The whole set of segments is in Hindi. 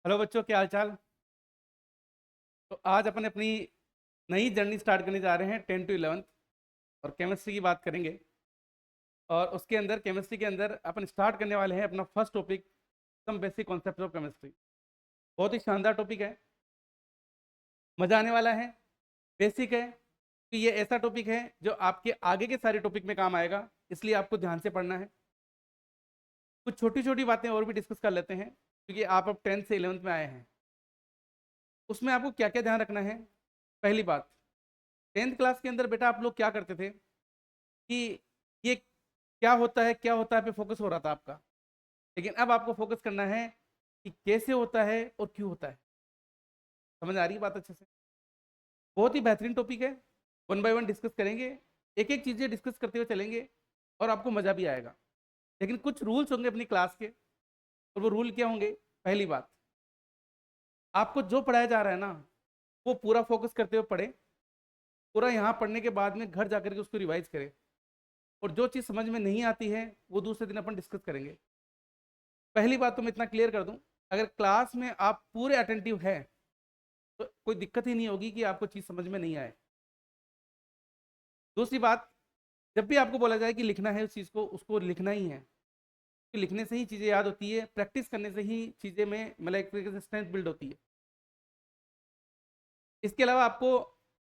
हेलो बच्चों, क्या हाल चाल। तो आज अपन अपनी नई जर्नी स्टार्ट करने जा रहे हैं 10 to 11 और केमिस्ट्री की बात करेंगे। और उसके अंदर केमिस्ट्री के अंदर अपन स्टार्ट करने वाले हैं अपना first topic, some basic concept of chemistry. बहुत ही शानदार टॉपिक है, मजा आने वाला है, बेसिक है। कि ये ऐसा टॉपिक है जो आपके आगे के सारे टॉपिक में काम आएगा, इसलिए आपको ध्यान से पढ़ना है। कुछ छोटी छोटी बातें और भी डिस्कस कर लेते हैं, क्योंकि आप अब 10th से 11th में आए हैं। उसमें आपको क्या क्या ध्यान रखना है। पहली बात, 10th क्लास के अंदर बेटा आप लोग क्या करते थे कि ये क्या होता है पे फोकस हो रहा था आपका। लेकिन अब आपको फोकस करना है कि कैसे होता है और क्यों होता है। समझ आ रही है बात अच्छे से। बहुत ही बेहतरीन टॉपिक है, वन बाय वन डिस्कस करेंगे, एक एक चीज़ें डिस्कस करते हुए चलेंगे और आपको मज़ा भी आएगा। लेकिन कुछ रूल्स होंगे अपनी क्लास के, और वो रूल क्या होंगे। पहली बात, आपको जो पढ़ाया जा रहा है ना, वो पूरा फोकस करते हुए पढ़े। पूरा यहाँ पढ़ने के बाद में घर जाकर के उसको रिवाइज करें। और जो चीज़ समझ में नहीं आती है वो दूसरे दिन अपन डिस्कस करेंगे। पहली बात तो मैं इतना क्लियर कर दूं, अगर क्लास में आप पूरे अटेंटिव हैं तो कोई दिक्कत ही नहीं होगी कि आपको चीज़ समझ में नहीं आए। दूसरी बात, जब भी आपको बोला जाए कि लिखना है उस चीज़ को, उसको लिखना ही है, कि लिखने से ही चीज़ें याद होती है, प्रैक्टिस करने से ही चीज़ें में मतलब एक तरीके से स्ट्रेंथ बिल्ड होती है। इसके अलावा आपको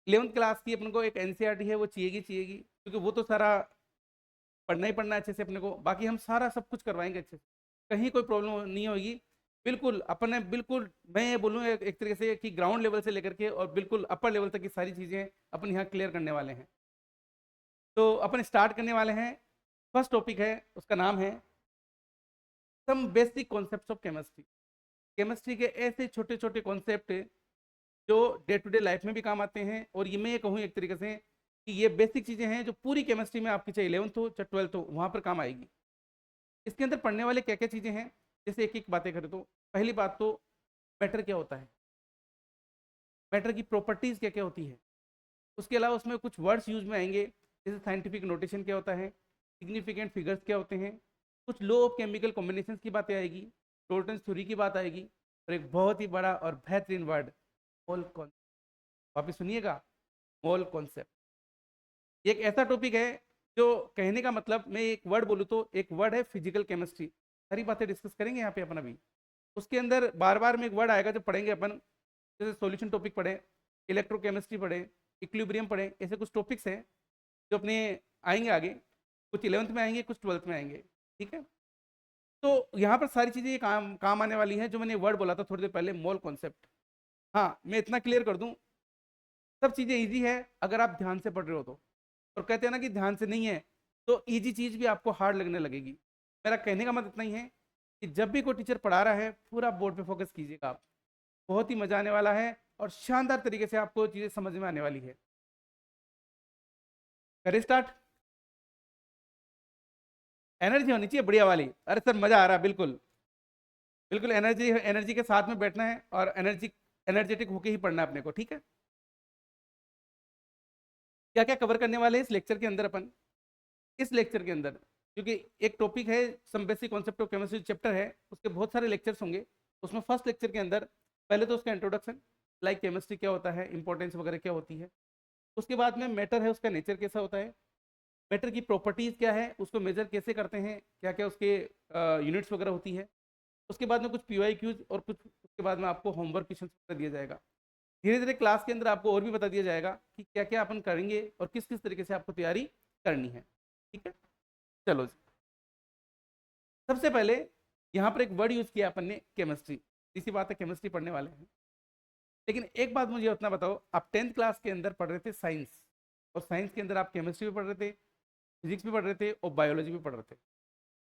11th क्लास की अपन को एक एनसीईआरटी है वो चाहिएगी, क्योंकि वो तो सारा पढ़ना ही पढ़ना है अच्छे से अपने को। बाकी हम सारा सब कुछ करवाएंगे अच्छे से, कहीं कोई प्रॉब्लम नहीं होगी। बिल्कुल अपन ने बिल्कुल, मैं ये बोलूँ एक तरीके से कि ग्राउंड लेवल से लेकर के और बिल्कुल अपर लेवल तक की सारी चीज़ें अपन यहाँ क्लियर करने वाले हैं। तो अपन स्टार्ट करने वाले हैं। फर्स्ट टॉपिक है, उसका नाम है some basic concepts of chemistry. Chemistry के ऐसे छोटे छोटे कॉन्सेप्ट जो डे टू डे लाइफ में भी काम आते हैं, और ये मैं ये कहूँ एक तरीके से कि ये बेसिक चीज़ें हैं जो पूरी केमिस्ट्री में आपकी, चाहे 11th हो चाहे 12th हो, वहाँ पर काम आएगी। इसके अंदर पढ़ने वाले क्या क्या चीज़ें हैं, जैसे एक एक बातें करें तो पहली बात तो मैटर क्या होता है, मैटर की प्रॉपर्टीज़ क्या क्या होती है। उसके अलावा उसमें कुछ वर्ड्स यूज में आएंगे, जैसे साइंटिफिक नोटेशन क्या होता है, सिग्निफिकेंट फिगर्स क्या होते हैं, कुछ लो ऑफ केमिकल कॉम्बिनेशन की बातें आएगी, टोल्टन थ्योरी की बात आएगी, और एक बहुत ही बड़ा और बेहतरीन वर्ड, मोल कॉन्सेप्ट। वापिस सुनिएगा, मोल कॉन्सेप्ट। ये एक ऐसा टॉपिक है जो कहने का मतलब, मैं एक वर्ड बोलूँ तो एक वर्ड है फिजिकल केमिस्ट्री। सारी बातें डिस्कस करेंगे यहाँ पे अपन अभी। उसके अंदर बार बार में एक वर्ड आएगा जो पढ़ेंगे अपन, जैसे सॉल्यूशन टॉपिक पढ़े, इलेक्ट्रोकेमिस्ट्री पढ़े, इक्विलिब्रियम पढ़े, ऐसे कुछ टॉपिक्स हैं जो अपने आएंगे आगे। कुछ 11th में आएंगे, कुछ 12th में आएंगे। ठीक है, तो यहाँ पर सारी चीज़ें ये काम काम आने वाली है जो मैंने वर्ड बोला था थोड़ी देर पहले, मोल कॉन्सेप्ट। हाँ, मैं इतना क्लियर कर दूँ, सब चीज़ें ईजी है अगर आप ध्यान से पढ़ रहे हो तो। और कहते हैं ना कि ध्यान से नहीं है तो इजी चीज़ भी आपको हार्ड लगने लगेगी। मेरा कहने का मतलब इतना ही है कि जब भी कोई टीचर पढ़ा रहा है पूरा बोर्ड पे फोकस कीजिएगा आप। बहुत ही मजा आने वाला है और शानदार तरीके से आपको चीज़ें समझ में आने वाली है। करें स्टार्ट। एनर्जी होनी चाहिए बढ़िया वाली। अरे सर मजा आ रहा है, बिल्कुल बिल्कुल एनर्जी, एनर्जी के साथ में बैठना है और एनर्जेटिक होके ही पढ़ना है अपने को। ठीक है, क्या क्या कवर करने वाले हैं इस लेक्चर के अंदर अपन। इस लेक्चर के अंदर, क्योंकि एक टॉपिक है some basic concept of chemistry chapter है, उसके बहुत सारे लेक्चर्स होंगे। उसमें फर्स्ट लेक्चर के अंदर पहले तो उसका इंट्रोडक्शन, लाइक केमिस्ट्री क्या होता है, इंपॉर्टेंस वगैरह क्या होती है। उसके बाद में मैटर है, उसका नेचर कैसा होता है, मैटर की प्रॉपर्टीज क्या है, उसको मेजर कैसे करते हैं, क्या क्या उसके यूनिट्स वगैरह होती है। उसके बाद में कुछ PYQs और कुछ उसके बाद में आपको होमवर्क क्वेश्चन दिया जाएगा। धीरे धीरे क्लास के अंदर आपको और भी बता दिया जाएगा कि क्या क्या अपन करेंगे और किस किस तरीके से आपको तैयारी करनी है। ठीक है, चलो जी। सबसे पहले यहाँ पर एक वर्ड यूज किया अपन ने, केमिस्ट्री। इसी बात है, केमिस्ट्री पढ़ने वाले हैं। लेकिन एक बात मुझे उतना बताओ, आप 10th क्लास के अंदर पढ़ रहे थे साइंस, और साइंस के अंदर आप केमिस्ट्री भी पढ़ रहे थे, फिजिक्स भी पढ़ रहे थे और बायोलॉजी भी पढ़ रहे थे।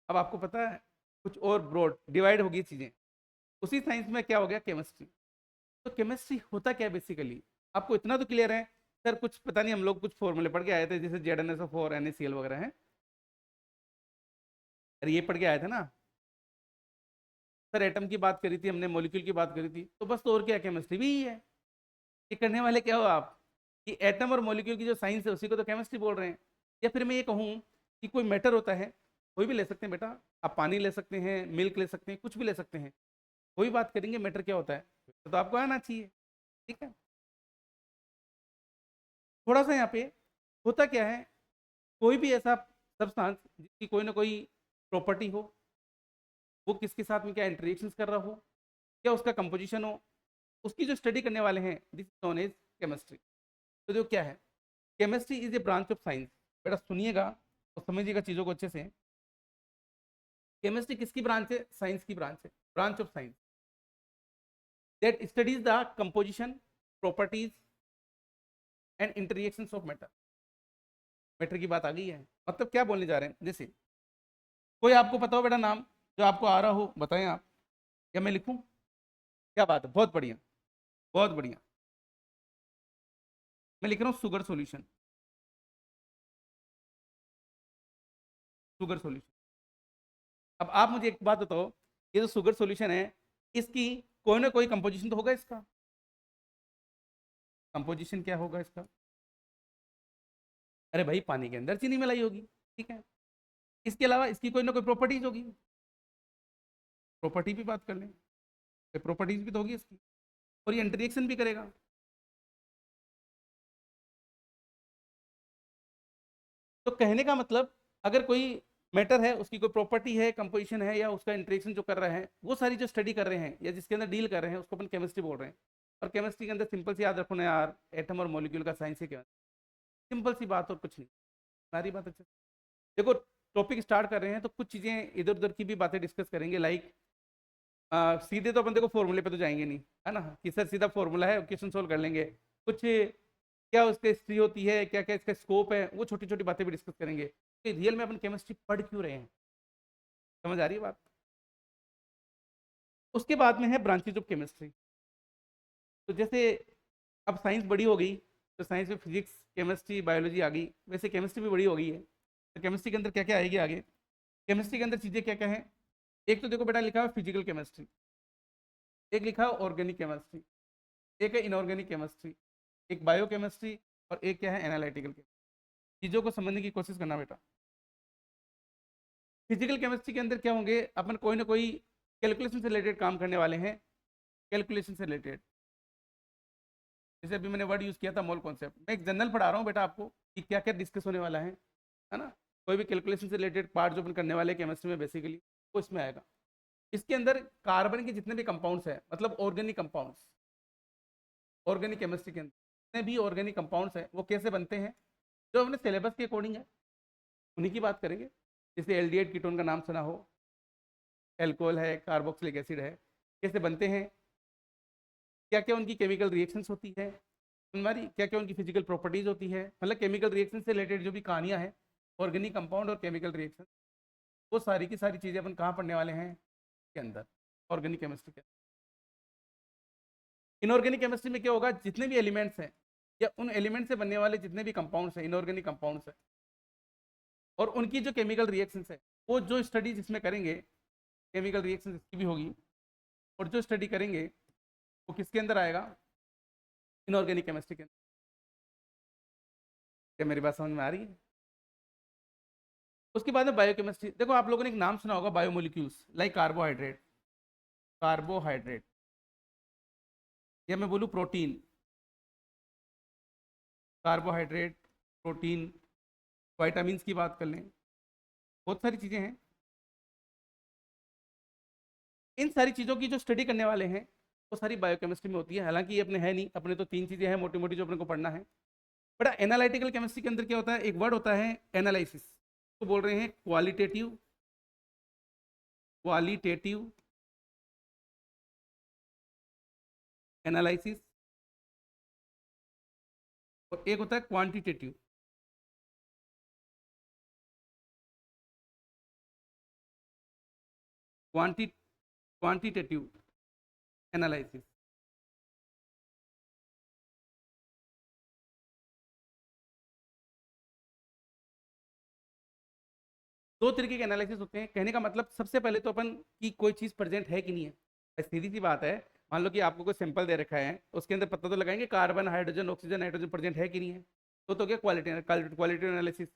अब आपको पता है कुछ और ब्रॉड डिवाइड होगी चीज़ें, उसी साइंस में क्या हो गया, केमिस्ट्री। तो केमिस्ट्री होता क्या है बेसिकली, आपको इतना तो क्लियर है। सर कुछ पता नहीं, हम लोग कुछ फॉर्मूले पढ़ के आए थे, जैसे ZnSO4 NaCl वगैरह हैं। अरे ये पढ़ के आए थे ना सर, एटम की बात करी थी हमने, मॉलिक्यूल की बात करी थी, तो बस तो और क्या, केमिस्ट्री भी ही है। ये करने वाले क्या हो आप, कि एटम और मॉलिक्यूल की जो साइंस है उसी को तो केमिस्ट्री बोल रहे हैं। या फिर मैं ये कहूँ कि कोई मैटर होता है, कोई भी ले सकते हैं बेटा, आप पानी ले सकते हैं, मिल्क ले सकते हैं, कुछ भी ले सकते हैं। वही बात करेंगे मैटर क्या होता है, तो आपको आना चाहिए। ठीक है, थोड़ा सा यहाँ पे होता क्या है, कोई भी ऐसा सब्सटेंस जिसकी कोई ना कोई प्रॉपर्टी हो, वो किसके साथ में क्या इंटरेक्शंस कर रहा हो, क्या उसका कंपोजिशन हो, उसकी जो स्टडी करने वाले हैं, this is known as chemistry. तो जो क्या है, chemistry is a branch of science. बेटा सुनिएगा और समझिएगा चीज़ों को अच्छे से। केमिस्ट्री किसकी ब्रांच है? साइंस की ब्रांच है, branch of science that studies the composition, properties and interactions of matter. Matter की बात आ गई है, मतलब क्या बोलने जा रहे हैं, जैसे कोई आपको पता हो बेटा नाम जो आपको आ रहा हो, बताएं आप, या मैं लिखूं? क्या बात है, बहुत बढ़िया, बहुत बढ़िया। मैं लिख रहा हूँ शुगर सॉल्यूशन, शुगर सॉल्यूशन। अब आप मुझे एक बात बताओ, ये जो शुगर सॉल्यूशन है, इसकी कोई ना कोई कंपोजिशन तो होगा इसका। कंपोजिशन क्या होगा इसका? अरे भाई पानी के अंदर चीनी मिलाई होगी, ठीक है। इसके अलावा इसकी कोई ना कोई प्रॉपर्टीज होगी, प्रॉपर्टी भी बात कर लें, प्रॉपर्टीज भी तो होगी इसकी, और ये इंटरेक्शन भी करेगा। तो कहने का मतलब, अगर कोई मैटर है, उसकी कोई प्रॉपर्टी है, कंपोजिशन है, या उसका इंटरेक्शन जो कर रहा है, वो सारी जो स्टडी कर रहे हैं या जिसके अंदर डील कर रहे हैं, उसको अपन केमिस्ट्री बोल रहे हैं। और केमिस्ट्री के अंदर सिंपल सी याद रखो ना यार, एटम और मॉलिक्यूल का साइंस है क्या, सिंपल सी बात और कुछ नहीं। सारी बात अच्छे से देखो, टॉपिक स्टार्ट कर रहे हैं तो कुछ चीज़ें इधर उधर की भी बातें डिस्कस करेंगे, लाइक सीधे तो अपन देखो फॉर्मूले पे तो जाएंगे नहीं, है ना, कि सर सीधा फॉर्मूला है, क्वेश्चन सोल्व कर लेंगे। कुछ क्या उसकी हिस्ट्री होती है, क्या क्या इसका स्कोप है, वो छोटी छोटी बातें भी डिस्कस करेंगे कि रियल में अपन केमिस्ट्री पढ़ क्यों रहे हैं। समझ आ रही है बात? उसके बाद में है ब्रांचेज ऑफ केमिस्ट्री। तो जैसे अब साइंस बड़ी हो गई, तो साइंस में फिजिक्स, केमिस्ट्री, बायोलॉजी आ गई, वैसे केमिस्ट्री भी बड़ी हो गई है। तो केमिस्ट्री के अंदर क्या क्या आएगी आगे? केमिस्ट्री के अंदर चीज़ें क्या क्या है? एक तो देखो बेटा लिखा है फिजिकल केमिस्ट्री, एक लिखा है ऑर्गेनिक केमिस्ट्री, एक है इनऑर्गेनिक केमिस्ट्री, एक बायो केमिस्ट्री, और एक क्या है एनालिटिकल केमिस्ट्री। चीज़ों को समझने की कोशिश करना बेटा। फिजिकल केमिस्ट्री के अंदर क्या होंगे, अपन कोई ना कोई कैलकुलेशन से रिलेटेड काम करने वाले हैं, कैलकुलेशन से रिलेटेड। जैसे अभी मैंने वर्ड यूज़ किया था मोल कॉन्सेप्ट, मैं एक जनरल पढ़ा रहा हूँ बेटा आपको कि क्या क्या डिस्कस होने वाला है ना। कोई भी कैलकुलेशन से रिलेटेड पार्ट जो अपन करने वाले हैं केमिस्ट्री में बेसिकली, वो इसमें आएगा। इसके अंदर कार्बन के जितने भी कंपाउंड्स हैं, मतलब ऑर्गेनिक कंपाउंड्स, ऑर्गेनिक केमिस्ट्री के अंदर जितने भी ऑर्गेनिक कंपाउंड्स हैं वो कैसे बनते हैं, जो अपने सिलेबस के अकॉर्डिंग है, उन्हीं की बात करेंगे। जैसे एल्डिहाइड कीटोन का नाम सुना हो, एल्कोहल है, कार्बोक्सिलिक एसिड है, कैसे बनते हैं, क्या क्या उनकी केमिकल रिएक्शंस होती है, हमारी क्या क्या उनकी फिजिकल प्रॉपर्टीज होती है, मतलब केमिकल रिएक्शन से रिलेटेड जो भी कहानियाँ हैं, ऑर्गेनिक कंपाउंड और केमिकल रिएक्शन, वो सारी की सारी चीज़ें अपन कहाँ पढ़ने वाले हैं के अंदर, ऑर्गेनिक केमिस्ट्री के। इनऑर्गेनिक केमिस्ट्री में क्या होगा, जितने भी एलिमेंट्स हैं या उन एलिमेंट से बनने वाले जितने भी कंपाउंड्स हैं, इनऑर्गेनिक कंपाउंड्स हैं, और उनकी जो केमिकल रिएक्शंस है, वो जो स्टडीज इसमें करेंगे, केमिकल रिएक्शन इसकी भी होगी, और जो स्टडी करेंगे वो किसके अंदर आएगा, इनऑर्गेनिक केमिस्ट्री के अंदर। क्या मेरी बात समझ में आ रही है? उसके बाद में बायोकेमिस्ट्री। देखो आप लोगों ने एक नाम सुना होगा, बायोमोलिक्यूल्स, लाइक कार्बोहाइड्रेट, कार्बोहाइड्रेट, या मैं बोलूँ प्रोटीन, कार्बोहाइड्रेट, प्रोटीन, वाइटामिन की बात कर लें, बहुत सारी चीज़ें हैं। इन सारी चीज़ों की जो स्टडी करने वाले हैं, वो सारी बायोकेमिस्ट्री में होती है। हालांकि ये अपने है नहीं, अपने तो तीन चीज़ें हैं मोटी मोटी जो अपने को पढ़ना है। बट एनालिटिकल केमिस्ट्री के अंदर क्या होता है, एक वर्ड होता है एनालिसिस, तो बोल रहे हैं क्वालिटेटिव, क्वालिटेटिव एनालिसिस, और एक होता है क्वांटिटेटिव, क्वांटिटेटिव एनालिसिस। दो तरीके के एनालिसिस होते हैं। कहने का मतलब, सबसे पहले तो अपन की कोई चीज़ प्रेजेंट है कि नहीं है, सीधी सी बात है। मान लो कि आपको कोई सैंपल दे रखा है, उसके अंदर पता तो लगाएंगे carbon, hydrogen, oxygen, nitrogen present है कि नहीं है। तो क्या क्वालिटी, क्वालिटी एनालिसिस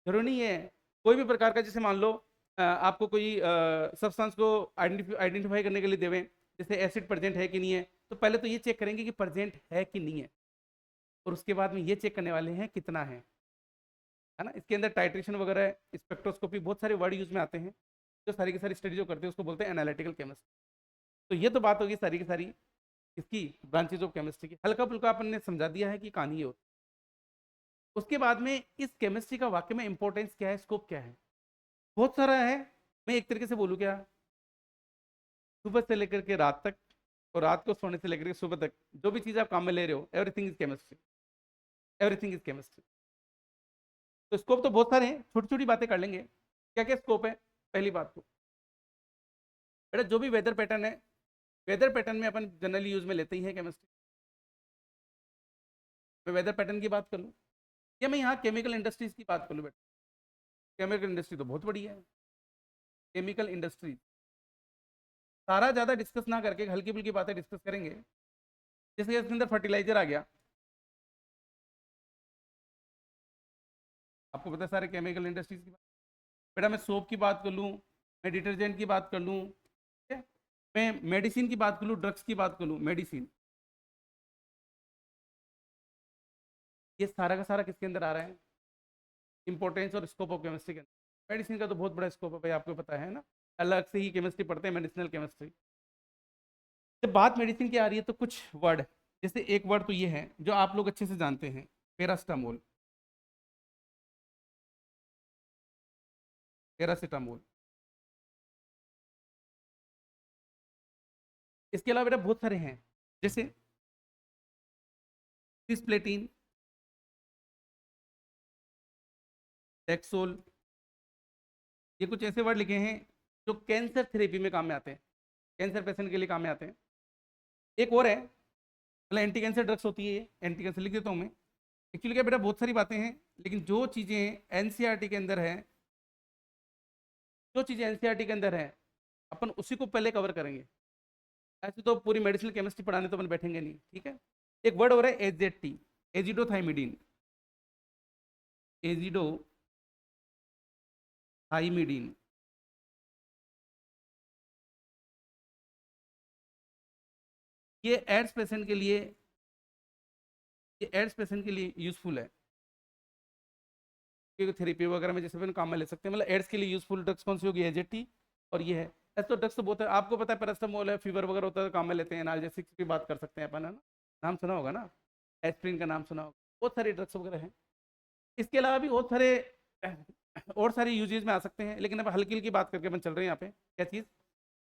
जरूरी नहीं है। कोई भी प्रकार का, जैसे मान लो आपको कोई सब्सटेंस को आइडेंटिफाई करने के लिए देवें, जैसे एसिड प्रेजेंट है कि नहीं है, तो पहले तो ये चेक करेंगे कि प्रेजेंट है कि नहीं है, और उसके बाद में ये चेक करने वाले हैं कितना है ना। इसके अंदर टाइट्रेशन वगैरह, स्पेक्ट्रोस्कोपी, बहुत सारे वर्ड यूज में आते हैं। जो सारी की सारी स्टडी जो करते हैं उसको बोलते हैं एनालिटिकल केमिस्ट्री। तो ये तो बात होगी सारी की सारी इसकी ब्रांचेज ऑफ केमिस्ट्री की, हल्का फुल्का अपन ने समझा दिया है कि कहानी हो। उसके बाद में इस केमिस्ट्री का वाकई में इंपॉर्टेंस क्या है, स्कोप क्या है, बहुत सारा है। मैं एक तरीके से बोलूँ क्या, सुबह से लेकर के रात तक, और रात को सोने से लेकर के सुबह तक, जो भी चीज़ आप काम में ले रहे हो, everything is chemistry, everything is chemistry. तो स्कोप तो बहुत सारे हैं, छोटी छोटी बातें कर लेंगे। क्या क्या स्कोप है, पहली बात तो बेटा जो भी वेदर पैटर्न है, वेदर पैटर्न में अपन जनरली यूज में लेते ही है केमिस्ट्री। मैं वेदर पैटर्न की बात कर लूँ या मैं यहाँ केमिकल इंडस्ट्रीज की बात कर लूँ बेटा, केमिकल इंडस्ट्री तो बहुत बड़ी है। केमिकल इंडस्ट्री सारा ज़्यादा डिस्कस ना करके हल्की फुल्की बातें डिस्कस करेंगे। जैसे इसके अंदर फर्टिलाइजर आ गया, आपको पता है सारे केमिकल इंडस्ट्रीज की बात। बेटा मैं सोप की बात कर लूँ, मैं डिटर्जेंट की बात कर लूँ, ठीक है, मैं मेडिसिन की बात कर लूँ, ड्रग्स की बात कर लूँ, मेडिसिन, ये सारा का सारा किसके अंदर आ रहा है, इंपॉर्टेंस और स्कोप ऑफ केमिस्ट्री के अंदर। मेडिसिन का तो बहुत बड़ा स्कोप है भाई, आपको पता है ना, अलग से ही केमिस्ट्री पढ़ते हैं, मेडिसिनल केमिस्ट्री। जब बात मेडिसिन की आ रही है तो कुछ वर्ड, जैसे एक वर्ड तो ये है जो आप लोग अच्छे से जानते हैं, पैरास्टामोल, पैरासीटामोल। इसके अलावा बेटा बहुत सारे हैं, जैसे सिस्प्लेटिन, टेक्सोल, ये कुछ ऐसे वर्ड लिखे हैं जो कैंसर थेरेपी में काम में आते हैं, कैंसर पेशेंट के लिए काम में आते हैं। एक और है, मतलब एंटी कैंसर ड्रग्स होती है, ये एंटी कैंसर लिख देता हूँ मैं। एक्चुअली क्या बेटा बहुत सारी बातें हैं, लेकिन जो चीज़ें एनसीईआरटी के अंदर है, जो चीज़ें एनसीईआरटी के अंदर है अपन उसी को पहले कवर करेंगे। ऐसे तो पूरी मेडिसिनल केमिस्ट्री पढ़ाने तो अपन बैठेंगे नहीं, ठीक है। एक वर्ड हो रहा है एजेटी, एजिडोथाइमिडीन, एजिडोथाइमिडीन। ये एड्स पेशेंट के लिए, ये एड्स पेशेंट के लिए यूजफुल है, क्योंकि थेरेपी वगैरह में जैसे अपन काम में ले सकते हैं। मतलब एड्स के लिए यूजफुल ड्रग्स कौन सी होगी, एजेटी, और ये है। ऐसे तो ड्रग्स तो बहुत है, आपको पता है पैरास्टामोल है, फीवर वगैरह होता है तो काम में लेते हैं। एनाल्जेसिक्स की बात कर सकते हैं अपन, है ना, नाम सुना होगा ना, एस्प्रिन का नाम सुना होगा, बहुत सारे ड्रग्स वगैरह हैं। इसके अलावा भी बहुत सारे और सारे यूजेज में आ सकते हैं, लेकिन अब हल्की हल्की बात करके अपन चल रहे हैं यहाँ पे। क्या चीज़,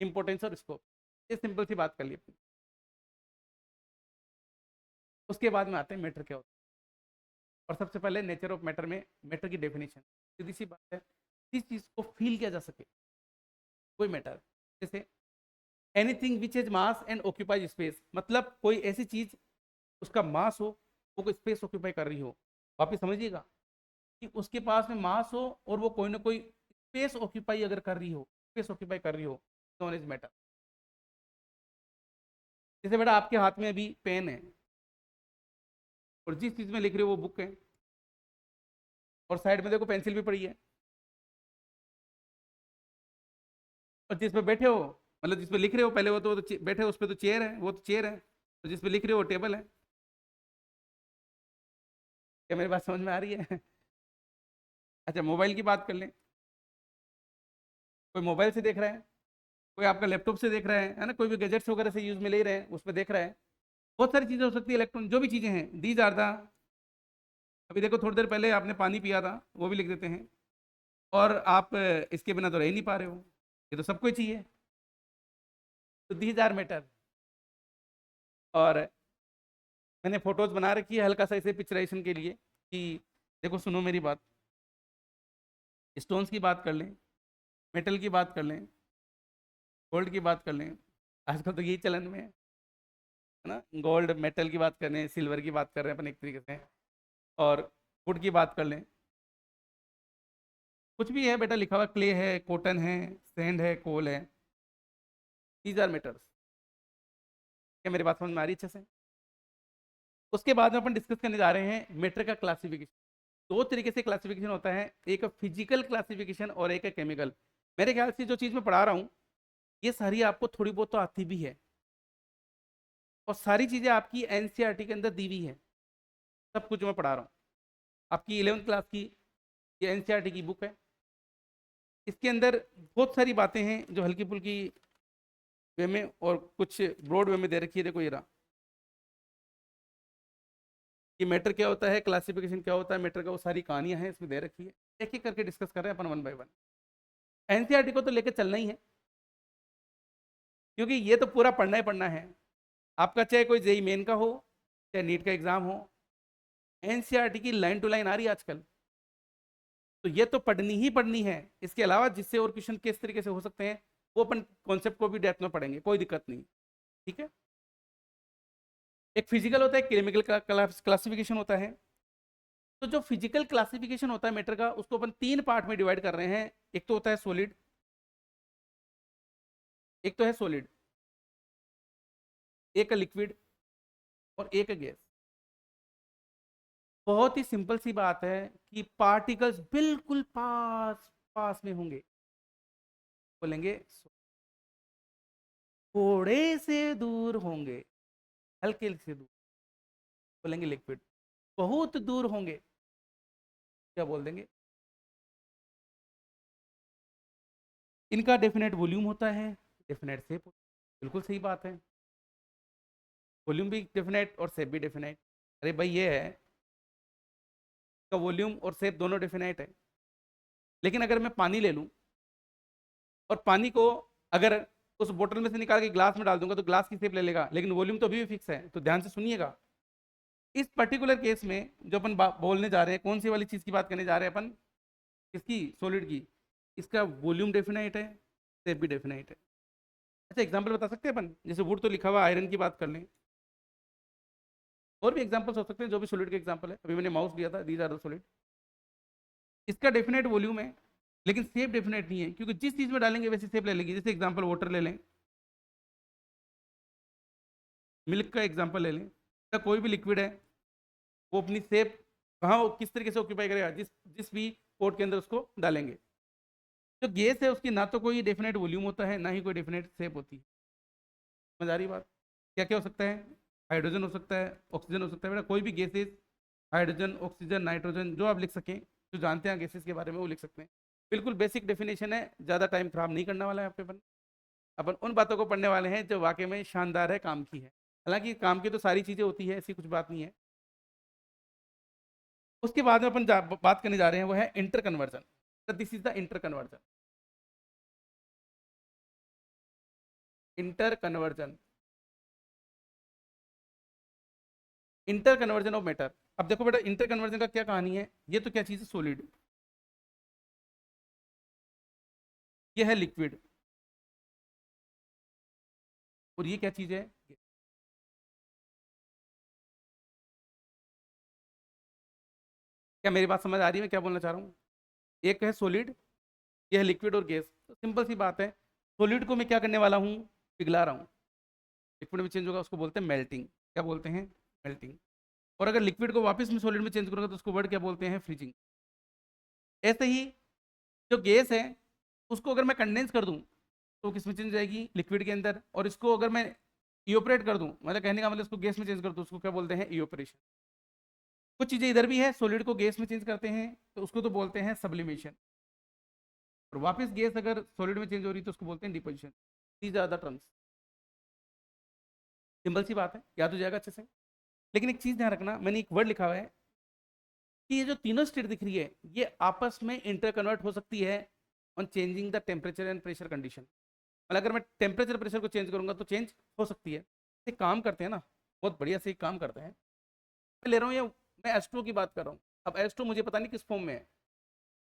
इंपॉर्टेंस और स्कोप, ये सिंपल सी बात कर ली अपनी। उसके बाद में आते हैं मैटर क्या होता है, और सबसे पहले नेचर ऑफ मैटर में मैटर की डेफिनेशन सीधी सी बात है, किस चीज़ को फील किया जा सके, कोई मैटर। जैसे anything which is mass and occupies space, मतलब कोई ऐसी चीज उसका मास हो, वो कोई स्पेस ऑक्यूपाई कर रही हो। वापिस समझिएगा कि उसके पास में मास हो और वो कोई ना कोई स्पेस ऑक्यूपाई अगर कर रही हो, स्पेस ऑक्यूपाई कर रही हो, नॉन इज मैटर। जैसे बेटा आपके हाथ में अभी पेन है, और जिस चीज में लिख रहे हो वो बुक है, और साइड में देखो पेंसिल भी पड़ी है, और जिस पे बैठे हो, मतलब जिस पे लिख रहे हो पहले, वो तो बैठे हो उस पर तो चेयर है, वो तो चेयर है, तो जिस पे लिख रहे हो वो टेबल है। क्या मेरी बात समझ में आ रही है? अच्छा मोबाइल की बात कर लें, कोई मोबाइल से देख रहा है, कोई आपका लैपटॉप से देख रहा है ना, कोई भी गैजेट्स वगैरह से यूज में ले रहे हैं उस पर देख रहा है। बहुत सारी चीज़ें हो सकती है, इलेक्ट्रॉन जो भी चीज़ें हैं, दीज आर द, अभी देखो थोड़ी देर पहले आपने पानी पिया था, वो भी लिख देते हैं। और आप इसके बिना तो रह नहीं पा रहे हो, ये तो सबको ही चाहिए, तो दीज आर मैटर। और मैंने फोटोज बना रखी है हल्का सा इसे पिक्चराइजेशन के लिए, कि देखो सुनो मेरी बात, स्टोन्स की बात कर लें, मेटल की बात कर लें, गोल्ड की बात कर लें, आजकल तो यही चलन में है ना, गोल्ड मेटल की बात कर रहे हैं, सिल्वर की बात कर रहे हैं अपन एक तरीके से, और वुड की बात कर लें, कुछ भी है बेटा लिखा हुआ, क्ले है, कॉटन है, सैंड है, कोल है, दीज आर मेटल्स। क्या मेरी बात समझ में आ रही है अच्छे से? उसके बाद में अपन डिस्कस करने जा रहे हैं मेटर का क्लासिफिकेशन। दो तरीके से क्लासिफिकेशन होता है, एक फिजिकल क्लासिफिकेशन और एक है केमिकल। मेरे ख्याल से जो चीज़ मैं पढ़ा रहा हूँ ये सारी आपको थोड़ी बहुत तो आती भी है, और सारी चीज़ें आपकी एनसीईआरटी के अंदर दी हुई है, सब कुछ मैं पढ़ा रहा हूँ। आपकी 11th क्लास की ये एनसीईआरटी की बुक है, इसके अंदर बहुत सारी बातें हैं जो हल्की फुल्की वे में और कुछ ब्रॉड वे में दे रखी है। देखो ये रहा, कि मैटर क्या होता है, क्लासिफिकेशन क्या होता है मैटर का, वो सारी कहानियां हैं इसमें दे रखी है। एक एक करके डिस्कस कर रहे हैं अपन वन बाय वन। एनसीईआरटी को तो लेकर चलना ही है, क्योंकि ये तो पूरा पढ़ना ही पढ़ना है। आपका चाहे कोई जेई मेन का हो, चाहे नीट का एग्जाम हो, एनसीईआरटी की लाइन टू लाइन आ रही है आजकल। तो ये तो पढ़नी ही पढ़नी है। इसके अलावा जिससे और क्वेश्चन किस तरीके से हो सकते हैं वो अपन कॉन्सेप्ट को भी डेप्थ में पढ़ेंगे, कोई दिक्कत नहीं। ठीक है। एक फिजिकल होता है, एक केमिकल क्लासिफिकेशन होता है। तो जो फिजिकल क्लासिफिकेशन होता है मैटर का, उसको अपन 3 पार्ट में डिवाइड कर रहे हैं। एक तो होता है सॉलिड, एक तो है सॉलिड, एक लिक्विड और एक गैस। बहुत ही सिंपल सी बात है कि पार्टिकल्स बिल्कुल पास पास में होंगे, बोलेंगे थोड़े से दूर होंगे, हल्के से दूर, बोलेंगे लिक्विड। बहुत दूर होंगे, क्या बोल देंगे। इनका डेफिनेट वॉल्यूम होता है, डेफिनेट शेप। बिल्कुल सही बात है, वॉल्यूम भी डेफिनेट और शेप भी डेफिनेट। अरे भाई ये है का वॉल्यूम और शेप दोनों डेफिनेट है। लेकिन अगर मैं पानी ले लूं और पानी को अगर उस बोतल में से निकाल के ग्लास में डाल दूंगा तो ग्लास की शेप ले लेगा, लेकिन वॉल्यूम तो अभी भी फिक्स है। तो ध्यान से सुनिएगा, इस पर्टिकुलर केस में जो अपन बोलने जा रहे हैं, कौन सी वाली चीज की बात करने जा रहे हैं अपन, किसकी, सॉलिड की। इसका वॉल्यूम डेफिनेट है, शेप भी डेफिनेट है। अच्छा एग्जांपल बता सकते हैं अपन, जैसे वुड तो लिखा हुआ, आयरन की बात कर लें। और भी एग्जांपल्स हो सकते हैं जो भी सॉलिड के एग्जांपल है। अभी मैंने माउस दिया था, दीज आर द सॉलिड। इसका डेफिनेट वॉल्यूम है, लेकिन शेप डेफिनेट नहीं है, क्योंकि जिस चीज में डालेंगे वैसी शेप ले लेगी। जैसे एग्जांपल वाटर ले लें, मिल्क का एग्जांपल ले लें, या कोई भी लिक्विड है, वो अपनी शेप कहाँ किस तरीके से ऑक्यूपाई करेगा, जिस जिस भी पोर्ट के अंदर उसको डालेंगे। जो गैस है उसकी ना तो कोई डेफिनेट वॉल्यूम होता है, ना ही कोई डेफिनेट शेप होती है। समझ आ रही बात। क्या क्या हो सकता है, हाइड्रोजन हो सकता है, ऑक्सीजन हो सकता है। बेटा कोई भी गैसेस, हाइड्रोजन, ऑक्सीजन, नाइट्रोजन, जो आप लिख सकें, जो जानते हैं गैसेस के बारे में वो लिख सकते हैं। बिल्कुल बेसिक डेफिनेशन है, ज़्यादा टाइम खराब नहीं करने वाला है आप पे अपन। अपन उन बातों को पढ़ने वाले हैं जो वाकई में शानदार है, काम की है। हालांकि काम की तो सारी चीज़ें होती है, ऐसी कुछ बात नहीं है। उसके बाद में अपन बात करने जा रहे हैं वो है inter conversion. This is the inter conversion. Inter conversion, inter conversion of matter. अब देखो बेटा, इंटर कन्वर्जन का क्या कहानी है। ये तो क्या चीज़ है, सॉलिड। ये है लिक्विड, और ये क्या चीज़ है। क्या मेरी बात समझ आ रही है, मैं क्या बोलना चाह रहा हूँ। एक है सॉलिड, ये है लिक्विड और गैस। तो सिंपल सी बात है, सॉलिड को मैं क्या करने वाला हूँ, पिघला रहा हूँ। लिक्विड में चेंज होगा, उसको बोलते हैं मेल्टिंग। क्या बोलते हैं, मेल्टिंग। और अगर लिक्विड को वापस में सॉलिड में चेंज करूँगा तो उसको वर्ड क्या बोलते हैं, फ्रीजिंग। ऐसे ही जो गैस है उसको अगर मैं कंडेंस कर दूं तो किस में चेंज जाएगी, लिक्विड के अंदर। और इसको अगर मैं इओपरेट कर दूं, मतलब कहने का मतलब इसको गैस में चेंज कर दूं, उसको क्या बोलते हैं, इओपरेशन। कुछ चीजें इधर भी है, सॉलिड को गैस में चेंज करते हैं तो उसको तो बोलते हैं सब्लिमेशन। और वापस गैस अगर सॉलिड में चेंज हो रही है तो उसको बोलते हैं deposition. These are the terms. Simple सी बात है, याद हो जाएगा अच्छे से। लेकिन एक चीज ध्यान रखना, मैंने एक वर्ड लिखा हुआ है कि ये जो तीनों स्टेट दिख रही है ये आपस में इंटर कन्वर्ट हो सकती है on changing the temperature and pressure condition. मतलब अगर मैं टेम्परेचर प्रेशर को चेंज करूंगा तो चेंज हो सकती है। एक काम करते हैं ना, बहुत बढ़िया से एक काम करते हैं। मैं ले रहा हूँ ये, मैं एस्ट्रो की बात कर रहा हूँ। अब एस्ट्रो मुझे पता नहीं किस फॉर्म में है,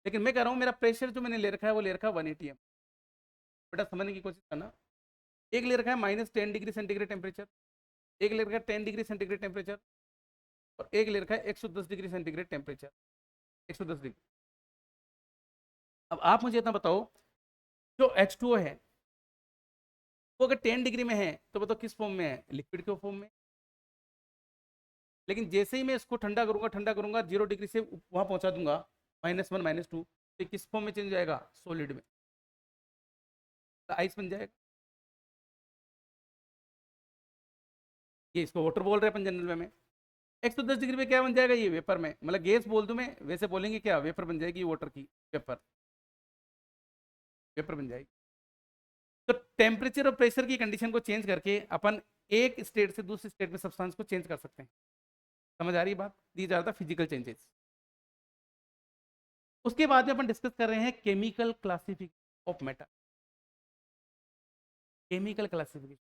लेकिन मैं कह रहा हूँ मेरा प्रेशर जो मैंने ले रखा है वो ले रखा है 180 m। बेटा समझने की कोशिश करना। एक ले रखा है -10 डिग्री सेंटीग्रेड टेम्परेचर, एक ले रखा है 10 डिग्री सेंटीग्रेड टेम्परेचर, और एक ले रखा है 110 डिग्री सेंटीग्रेड टेम्परेचर, 110 डिग्री। अब आप मुझे इतना बताओ, जो H2O है वो अगर 10 डिग्री में है तो बताओ किस फॉर्म में है, लिक्विड के फॉर्म में। लेकिन जैसे ही मैं इसको ठंडा करूंगा 0 डिग्री से वहां पहुंचा दूंगा, -1 -2, तो किस फॉर्म में चेंज जाएगा, सॉलिड में। तो आइस बन जाएगा। ये इसको वाटर बोल रहे हैं अपन जनरल में। 110 डिग्री पे क्या बन जाएगा, ये वेपर में, मतलब गैस बोल दूं मैं, वैसे बोलेंगे क्या, वेपर बन जाएगी वाटर की, वेपर, वेपर बन जाएगी। तो टेम्परेचर और प्रेशर की कंडीशन को चेंज करके अपन एक स्टेट से दूसरे स्टेट में सब्सटेंस को चेंज कर सकते हैं। समझ आ रही है बात? These are the physical changes. उसके बाद में अपन डिस्कस कर रहे हैं chemical classification of matter. Chemical classification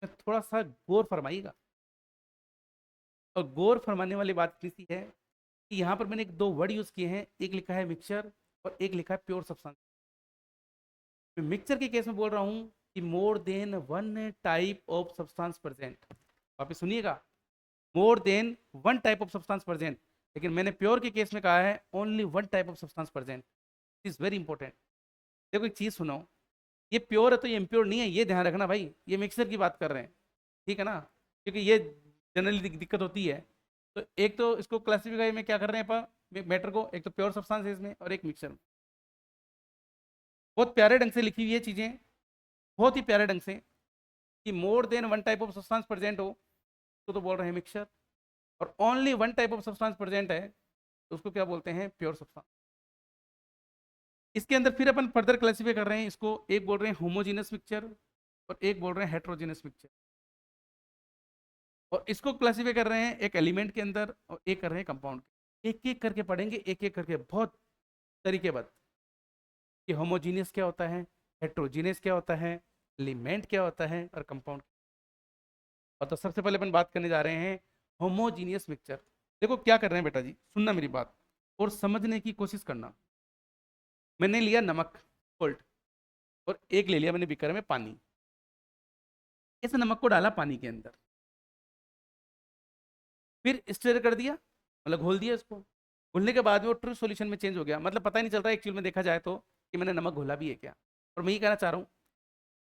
में थोड़ा सा गौर फरमाइएगा, और गौर फरमाने वाली बात इतनी सी है कि यहाँ पर मैंने एक दो वर्ड यूज किए हैं, एक लिखा है मिक्सचर और एक लिखा है प्योर सब्सटेंस। मैं मिक्सचर के केस में बोल रहा हूँ कि more than one type of substance present. वापस सुनिएगा, more than one type of substance present. लेकिन मैंने प्योर के केस में कहा है only one type of substance present. Is very important. देखो एक चीज सुनो, ये प्योर है तो ये इम्प्योर नहीं है, ये ध्यान रखना भाई, ये मिक्सचर की बात कर रहे हैं, ठीक है ना, क्योंकि ये जनरली दिक्कत होती है। तो एक तो इसको क्लासिफाई में क्या कर रहे हैं अपन मैटर को, एक तो प्योर सब्सटेंस है इसमें और एक मिक्सचर में। बहुत प्यारे ढंग से लिखी हुई है चीजें, बहुत ही प्यारे ढंग से, कि more than one type of substance present हो तो बोल रहे हैं मिक्सचर, और only one type of substance present है तो उसको क्या बोलते हैं, प्योर सब्सटेंस। इसके अंदर फिर अपन फर्दर क्लासिफाई कर रहे हैं इसको, एक बोल रहे हैं होमोजीनस मिक्सचर और एक बोल रहे हैं हेट्रोजीनस मिक्सचर। और इसको क्लासिफाई कर रहे हैं एक एलिमेंट के अंदर और एक कर रहे हैं कंपाउंड। एक एक करके पढ़ेंगे, एक एक करके बहुत तरीकेबद्ध, कि होमोजीनियस क्या होता है, हेट्रोजीनियस क्या होता है, एलिमेंट क्या होता है और कंपाउंड। और तो सबसे पहले अपन बात करने जा रहे हैं होमोजीनियस मिक्सचर। देखो क्या कर रहे हैं बेटा जी, सुनना मेरी बात और समझने की कोशिश करना। मैंने लिया नमक सोल्ट, और एक ले लिया मैंने बीकर में पानी। इस नमक को डाला पानी के अंदर, फिर स्टर कर दिया, मतलब घोल दिया इसको। घुलने के बाद में वो ट्रू सॉल्यूशन में चेंज हो गया, मतलब पता ही नहीं चल रहा एक्चुअल में देखा जाए तो कि मैंने नमक घोला भी है क्या। और मैं ये कहना चाह रहा हूँ,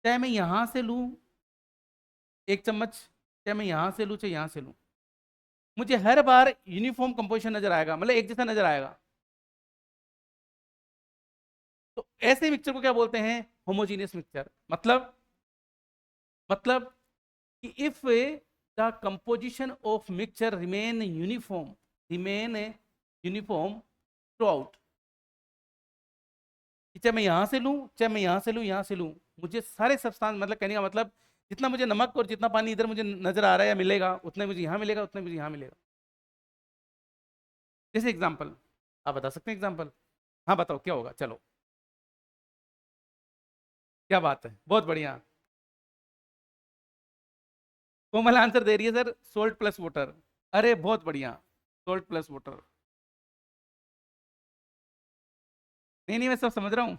चाहे मैं यहाँ से लूँ एक चम्मच, चाहे मैं यहाँ से लूँ चाहे यहाँ से लूँ, मुझे हर बार यूनिफॉर्म कंपोजिशन नजर आएगा, मतलब एक जैसा नजर आएगा। तो ऐसे मिक्सचर को क्या बोलते हैं, होमोजीनियस मिक्सचर। मतलब कि if the composition of mixture remain uniform through out, चाहे मैं यहाँ से लूँ चाहे मैं यहाँ से लूँ, यहाँ से लूँ, मुझे सारे सब्सटेंस, मतलब कहने का मतलब जितना मुझे नमक और जितना पानी इधर मुझे नजर आ रहा है या मिलेगा, उतना मुझे यहाँ मिलेगा, उतना मुझे यहाँ मिलेगा। जैसे एग्जाम्पल आप बता सकते हैं, एग्जाम्पल, हाँ बताओ क्या होगा, चलो। क्या बात है, बहुत बढ़िया, कोमल आंसर दे रही है सर, सोल्ट प्लस वाटर। अरे बहुत बढ़िया, सोल्ट प्लस वाटर। नहीं नहीं, मैं सब समझ रहा हूँ,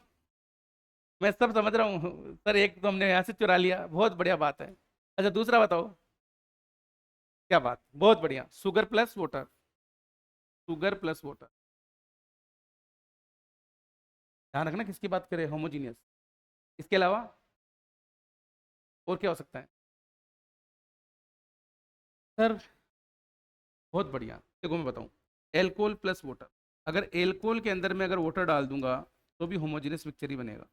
मैं सब समझ रहा हूँ सर, एक तो हमने यहाँ से चुरा लिया, बहुत बढ़िया बात है। अच्छा दूसरा बताओ, क्या बात, बहुत बढ़िया, sugar plus water, sugar plus water. ध्यान रखना किसकी बात करें, होमोजीनियस। इसके अलावा और क्या हो सकता है सर? बहुत बढ़िया, देखो मैं बताऊं, एल्कोहल प्लस वाटर। अगर एल्कोहल के अंदर मैं अगर वाटर डाल दूंगा तो भी होमोजीनियस मिक्सचर ही बनेगा।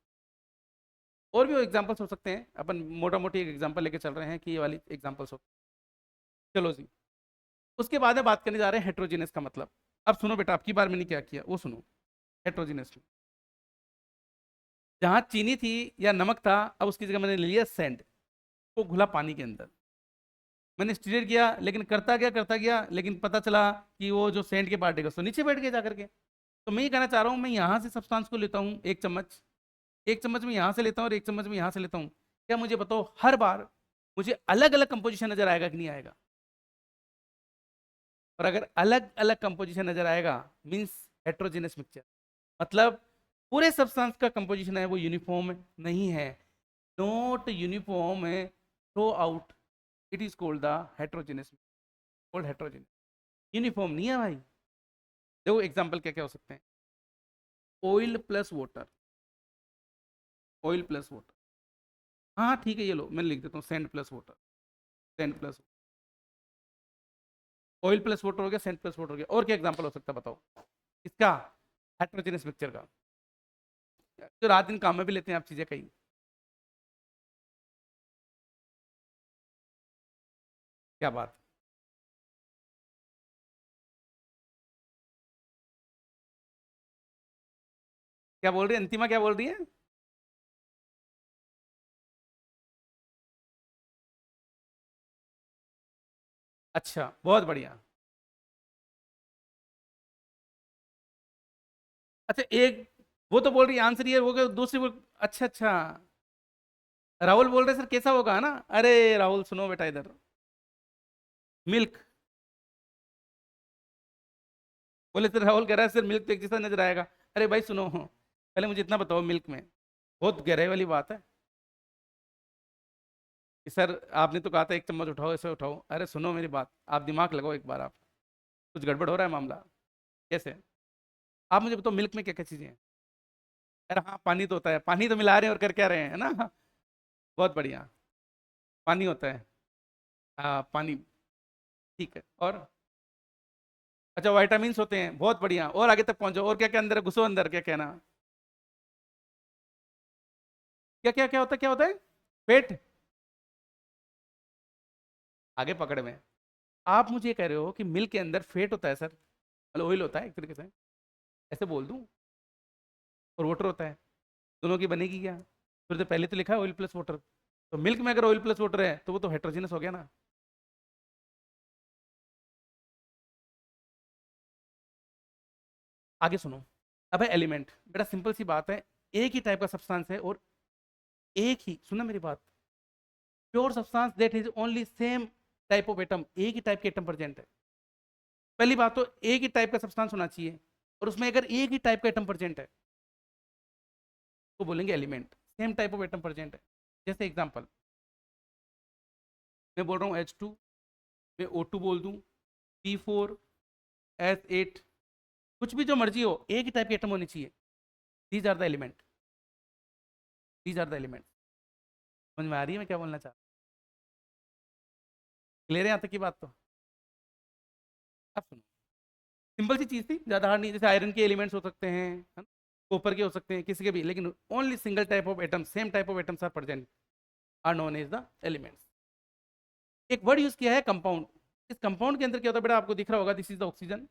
और भी एग्जांपल्स हो सकते हैं, अपन मोटा मोटी एक एग्जांपल लेके चल रहे हैं कि ये वाली एग्जांपल्स हो। चलो जी, उसके बाद में बात करने जा रहे हैं हेट्रोजीनियस का मतलब। अब सुनो बेटा, आपकी बार मैंने क्या किया वो सुनो। हेट्रोजीनियस में जहाँ चीनी थी या नमक था, अब उसकी जगह मैंने ले लिया सैंड, को घुला पानी के अंदर। मैंने स्टीयर किया, लेकिन करता गया, लेकिन पता चला कि वो जो सैंड के पार्टिकल्स तो नीचे बैठ गए जाकर के। तो मैं ये कहना चाह रहा हूँ, मैं यहाँ से सब्सटेंस को लेता हूँ एक चम्मच, एक चम्मच में यहाँ से लेता हूँ और एक चम्मच में यहाँ से लेता हूँ, क्या मुझे बताओ हर बार मुझे अलग अलग कंपोजिशन नजर आएगा कि नहीं आएगा? और अगर अलग अलग कंपोजिशन नजर आएगा मीन्स हेट्रोजेनस मिक्सचर, मतलब पूरे सब्सटेंस का कंपोजिशन है वो यूनिफॉर्म नहीं है, नॉट यूनिफॉर्म है through out, it is called the heterogeneous, called heterogeneous. Uniform नहीं है भाई। देखो एग्जांपल क्या क्या हो सकते हैं, oil plus water, oil plus water, हाँ ठीक है, ये लो मैं लिख देता हूँ sand plus water, sand plus oil plus water हो गया, सैंड प्लस वाटर हो गया। और क्या एग्जांपल हो सकता है बताओ इसका, हेट्रोजेनस मिक्सचर का, जो रात दिन काम में भी लेते हैं आप चीजें कई। क्या बात। क्या बोल रही है अंतिमा, क्या बोल रही है? अच्छा, बहुत बढ़िया। अच्छा एक, वो तो बोल रही है आंसर ये हो गया, दूसरी बोल, अच्छा अच्छा। राहुल बोल रहे सर कैसा होगा ना, अरे राहुल सुनो बेटा इधर। मिल्क। बोले सर, राहुल कह रहा है सर मिल्क तो एक जैसा नजर आएगा। अरे भाई सुनो, पहले मुझे इतना बताओ, मिल्क में बहुत गहराई वाली बात है कि सर आपने तो कहा था एक चम्मच उठाओ ऐसे उठाओ, अरे सुनो मेरी बात, आप दिमाग लगाओ एक बार, आप कुछ गड़बड़ हो रहा है मामला। कैसे? आप मुझे बताओ मिल्क में क्या क्या चीजें हैं? अरे हाँ पानी तो होता है, पानी तो मिला रहे हैं और कर क्या रहे हैं, है ना? बहुत बढ़िया। पानी होता है। हाँ पानी। ठीक है, और? अच्छा वाइटामिन होते हैं, बहुत बढ़िया, और आगे तक पहुंचो, और क्या क्या अंदर है, घुसो अंदर, क्या कहना? क्या क्या क्या होता है, क्या होता है? पेट। आगे पकड़ में। आप मुझे कह रहे हो कि मिल्क के अंदर फेट होता है सर, मतलब ऑयल होता है एक तरीके से, ऐसे बोल दूं? और वाटर होता है, दोनों की बनेगी क्या? फिर तो पहले तो लिखा है ऑयल प्लस वाटर, तो मिल्क में अगर ऑयल प्लस वाटर है तो वो तो हेट्रोजीनस हो गया ना। आगे सुनो। अब है एलिमेंट, बड़ा सिंपल सी बात है, एक ही टाइप का सब्सटेंस है, और एक ही, सुनना मेरी बात, pure substance that is only same type of atom, एक ही टाइप के एटम प्रेजेंट है। पहली बात तो एक ही टाइप का सब्सटेंस होना चाहिए, और उसमें अगर एक ही टाइप का एटम प्रेजेंट है तो बोलेंगे element, same type of atom present है। जैसे एग्जांपल, मैं बोल रहा हूँ H2, मैं O2 बोल दूँ, P4, S8, कुछ भी जो मर्जी हो, एक ही टाइप के एटम होने चाहिए। These are the element, these are the element. समझ में आ रही है मैं क्या बोलना चाहता हूँ? क्लियर है यहाँ तक की बात तो? अब सुनो, सिंपल सी चीज थी, ज्यादा हार्ड नहीं, जैसे आयरन के एलिमेंट्स हो सकते हैं, है ना? कॉपर के हो सकते हैं, किसी के भी, लेकिन only single type of atom, same type of atoms are present, are known as the elements. एक वर्ड यूज किया है कंपाउंड, इस कंपाउंड के अंदर क्या होता है बेटा, आपको दिख रहा होगा, दिस इज द ऑक्सीजन।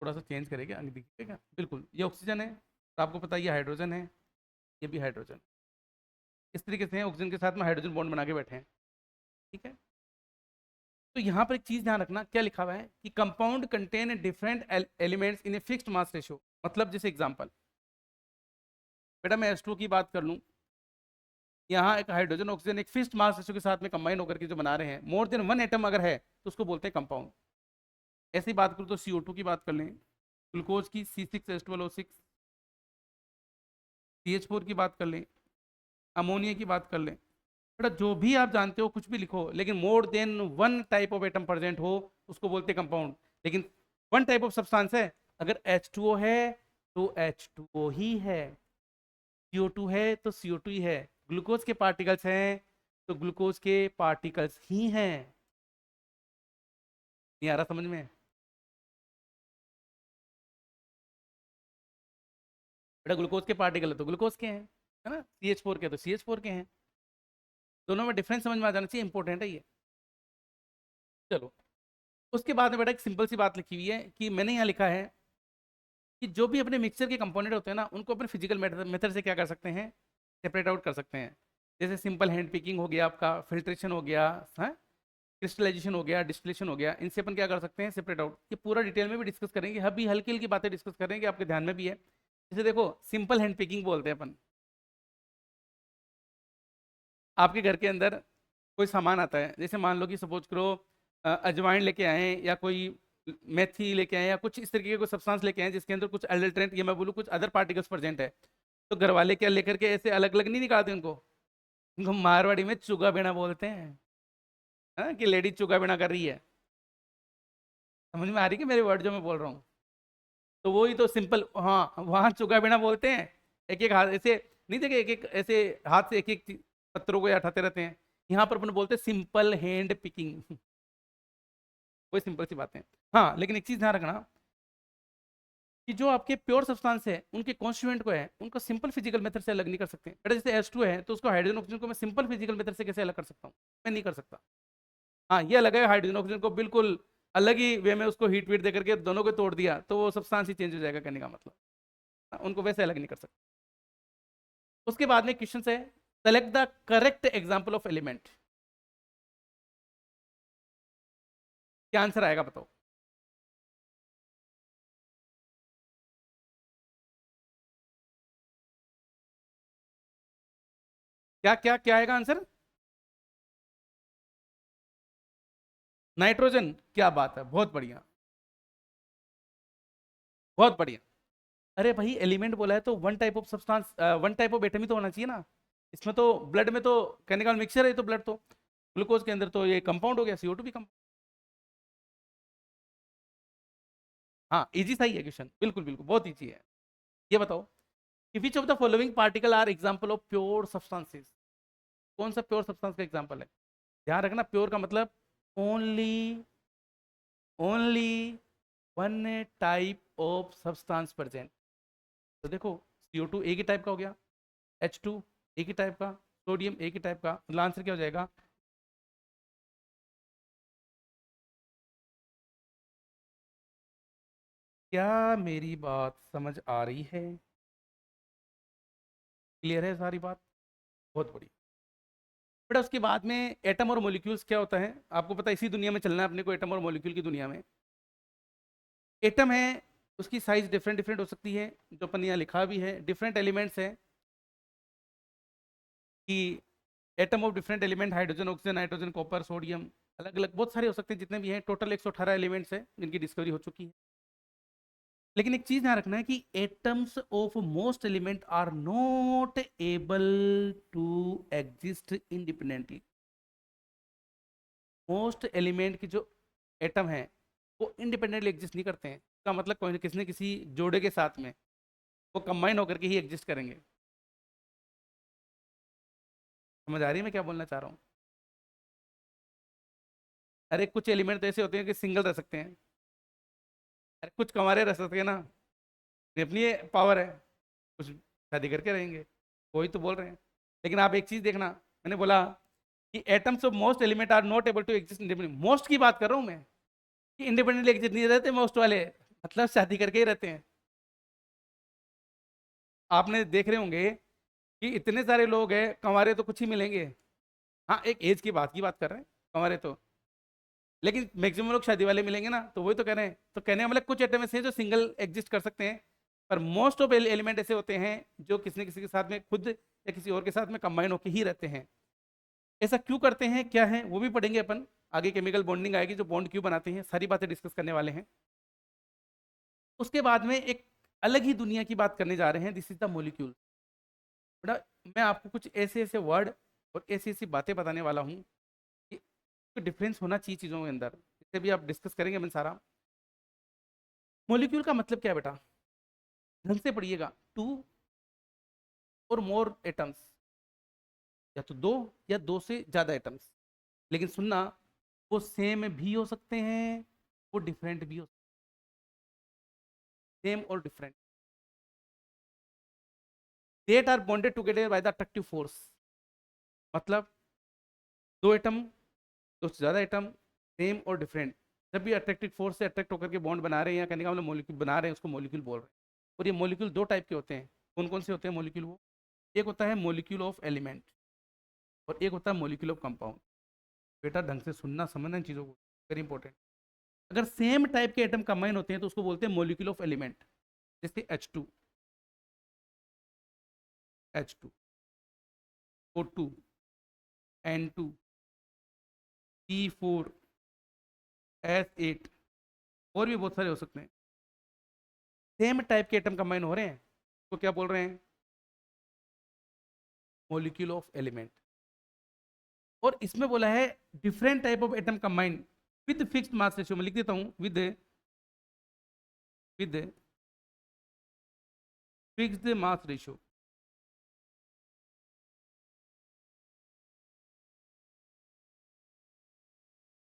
थोड़ा सा चेंज करेंगे आगे दिखेगा, बिल्कुल ये ऑक्सीजन है, तो आपको पता है ये हाइड्रोजन है, ये भी हाइड्रोजन। इस तरीके से ऑक्सीजन के साथ में हाइड्रोजन बॉन्ड बना के बैठे हैं, ठीक है? तो यहाँ पर एक चीज ध्यान रखना, क्या लिखा हुआ है कि compound contain different elements in a fixed mass ratio. मतलब जैसे एग्जांपल, बेटा मैं H2 की बात कर लूँ, यहाँ एक हाइड्रोजन ऑक्सीजन एक फिक्स्ड मास रेशियो के साथ में कंबाइन होकर के जो बना रहे हैं, मोर देन वन एटम अगर है तो उसको बोलते हैं कंपाउंड। ऐसी बात करूँ तो CO2 की बात कर लें, ग्लूकोज की C6H12O6, CH4 की बात कर लें, अमोनिया की बात कर लें, बेटा जो भी आप जानते हो कुछ भी लिखो, लेकिन more than one type of atom present हो उसको बोलते हैं कंपाउंड। लेकिन वन टाइप ऑफ सब्सटेंस है, अगर H2O है तो H2O ही है, CO2 है तो CO2 ही है, ग्लूकोज के पार्टिकल्स हैं तो ग्लूकोज के पार्टिकल्स ही हैं। नहीं आ रहा समझ में? बेटा ग्लूकोज के पार्टिकल है तो ग्लूकोज के हैं, है ना? CH4 के तो CH4 के हैं, दोनों में डिफरेंस समझ में आ जाना चाहिए, इंपॉर्टेंट है ये। चलो, उसके बाद में बेटा एक सिंपल सी बात लिखी हुई है कि मैंने यहाँ लिखा है कि जो भी अपने मिक्सचर के कंपोनेंट होते हैं ना, उनको अपने फिजिकल मेथड से क्या कर सकते हैं, सेपरेट आउट कर सकते हैं। जैसे सिंपल हैंड पिकिंग हो गया, आपका फिल्ट्रेशन हो गया, है, क्रिस्टलाइजेशन हो गया, डिस्टिलेशन हो गया, इनसे अपन क्या कर सकते हैं, सेपरेट आउट। ये पूरा डिटेल में भी डिस्कस करेंगे, अभी हल्की हल्की बातें डिस्कस करेंगे, आपके ध्यान में भी है। जैसे देखो, सिंपल हैंड पिकिंग बोलते हैं अपन, आपके घर के अंदर कोई सामान आता है, जैसे मान लो कि सपोज करो अजवाइन लेके आए, या कोई मेथी लेके आए, या कुछ इस तरीके के कोई सब्सटेंस लेके आए जिसके अंदर कुछ अडल्ट्रेंट, ये मैं बोलूँ कुछ अदर पार्टिकल्स प्रेजेंट है, तो घर वाले क्या लेकर के ऐसे अलग अलग नहीं निकालते उनको? उनको मारवाड़ी में चुगा बेना बोलते हैं, हाँ, कि लेडी चुगा बेना कर रही है। समझ में आ रही है कि मेरे वर्ड जो मैं बोल रहा हूँ? तो वही तो सिंपल, हाँ वहाँ चुगा बेना बोलते हैं, एक एक हाथ ऐसे, नहीं देखे एक एक ऐसे हाथ से एक एक पत्थरों को ये हटाते रहते हैं, यहाँ पर अपन बोलते हैं सिंपल हैंड पिकिंग। वही सिंपल सी बातें। हाँ लेकिन एक चीज ध्यान रखना, कि जो आपके प्योर सब्सटेंस है उनके कॉन्स्टिट्यूएंट को है उनको सिंपल फिजिकल मेथड से अलग नहीं कर सकते। बेटा जैसे H2 है तो उसको हाइड्रोजन ऑक्सीजन को मैं सिंपल फिजिकल मेथड से कैसे अलग कर सकता हूँ? मैं नहीं कर सकता। हाँ ये अलग है, हाइड्रोजन ऑक्सीजन को बिल्कुल अलग ही वे में उसको हीट वीट दे करके दोनों को तोड़ दिया तो वो सब्सटेंस ही चेंज हो जाएगा, कहने का मतलब। हाँ, उनको वैसे अलग नहीं कर सकते। उसके बाद में क्वेश्चन है, select the correct example of element. क्या आंसर आएगा बताओ? क्या क्या क्या आएगा आंसर? नाइट्रोजन। क्या बात है, बहुत बढ़िया, बहुत बढ़िया। अरे भाई एलिमेंट बोला है तो one type of substance, one type of atom ही तो होना चाहिए ना। इसमें तो ब्लड में तो केमिकल मिक्सचर है, तो ब्लड तो ग्लूकोज के अंदर तो ये कंपाउंड हो गया, CO2 भी कंपाउंड। हाँ इजी सा ही है क्वेश्चन, बिल्कुल बिल्कुल बहुत इजी है। ये बताओ कि which of the following particle are example of pure substances. कौन सा प्योर सब्सटेंस का एग्जांपल है? ध्यान रखना प्योर का मतलब only, only one type of substance present. तो देखो CO2 एक ही टाइप का हो गया, H2 एक ही टाइप का, सोडियम एक ही टाइप का, मतलब आंसर क्या हो जाएगा? क्या मेरी बात समझ आ रही है? क्लियर है सारी बात? बहुत बढ़िया। बेटा उसके बाद में एटम और मॉलिक्यूल्स क्या होता है आपको पता है, इसी दुनिया में चलना है अपने को, एटम और मॉलिक्यूल की दुनिया में। एटम है, उसकी साइज डिफरेंट डिफरेंट हो सकती है, जो अपन यहाँ लिखा भी है डिफरेंट एलिमेंट्स है कि atom of different element, hydrogen oxygen nitrogen copper sodium, अलग अलग बहुत सारे हो सकते हैं, जितने भी हैं टोटल 118 एलिमेंट्स हैं जिनकी डिस्कवरी हो चुकी है। लेकिन एक चीज ध्यान रखना है कि atoms of most element are not able to exist independently. Most element की जो एटम है वो इंडिपेंडेंटली एग्जिस्ट नहीं करते हैं, इसका मतलब कोई किसी न किसी जोड़े के साथ में वो कंबाइन होकर के ही एग्जिस्ट करेंगे। समझ आ रही है मैं क्या बोलना चाह रहा हूँ? अरे कुछ एलिमेंट तो ऐसे होते हैं कि सिंगल रह सकते हैं, अरे कुछ कंवारे रह सकते हैं ना, ये अपनी पावर है, कुछ शादी करके रहेंगे, वही तो बोल रहे हैं। लेकिन आप एक चीज देखना, मैंने बोला कि atoms of most element are not able to exist independent, most की बात कर रहा हूं मैं, कि इंडिपेंडेंटली एग्जिस्ट नहीं रहते मोस्ट वाले, मतलब शादी करके ही रहते हैं। आपने देख रहे होंगे कि इतने सारे लोग हैं कंवारे तो कुछ ही मिलेंगे। हाँ एक एज की बात कर रहे हैं कंवारे तो, लेकिन मैक्सिमम लोग शादी वाले मिलेंगे ना, तो वही तो कह रहे हैं। तो कहने का मतलब कुछ एटम ऐसे हैं जो सिंगल एग्जिस्ट कर सकते हैं, पर मोस्ट ऑफ एलिमेंट ऐसे होते हैं जो किसी न किसी के साथ में खुद या किसी और के साथ में कंबाइन होकर ही रहते हैं। ऐसा क्यों करते हैं क्या है वो भी पढ़ेंगे अपन आगे, केमिकल बॉन्डिंग आएगी, जो बॉन्ड क्यों बनाते हैं, सारी बातें डिस्कस करने वाले हैं। उसके बाद में एक अलग ही दुनिया की बात करने जा रहे हैं, दिस इज द मोलिक्यूल। बेटा मैं आपको कुछ ऐसे ऐसे वर्ड और ऐसी ऐसी बातें बताने वाला हूँ कि डिफरेंस होना चाहिए चीज़ों के अंदर, इससे भी आप डिस्कस करेंगे अपन सारा। मोलिक्यूल का मतलब क्या है बेटा? ढंग से पढ़िएगा, टू और मोर एटम्स, या तो दो या दो से ज्यादा एटम्स। लेकिन सुनना, वो सेम भी हो सकते हैं, वो डिफरेंट भी हो सकते हैं, सेम और different. That are bonded together by the attractive force. मतलब दो एटम, दो से ज्यादा एटम, सेम और डिफरेंट, जब भी अट्रैक्टिव फोर्स से अट्रैक्ट होकर के बॉन्ड बना रहे हैं, या कहने का मतलब मोलिक्यूल बना रहे हैं, उसको मोलिक्यूल बोल रहे हैं। और ये मोलिक्यूल दो टाइप के होते हैं। कौन कौन से होते हैं मोलिक्यूल? वो एक होता है मोलिक्यूल ऑफ एलिमेंट और एक होता है मोलिक्यूल ऑफ कंपाउंड। बेटा ढंग से सुनना समझना इन चीज़ों को, वेरी इंपॉर्टेंट। अगर सेम टाइप के एटम कंबाइन होते हैं तो उसको बोलते हैं मोलिक्यूल ऑफ एलिमेंट। जैसे H2, H2, O2, N2, P4, S8, और भी बहुत सारे हो सकते हैं। सेम टाइप के एटम कंबाइन हो रहे हैं तो क्या बोल रहे हैं? Molecule of element. और इसमें बोला है different type of atom combine with fixed mass ratio, मैं लिख देता हूं, विद फिक्स्ड मास रेशियो।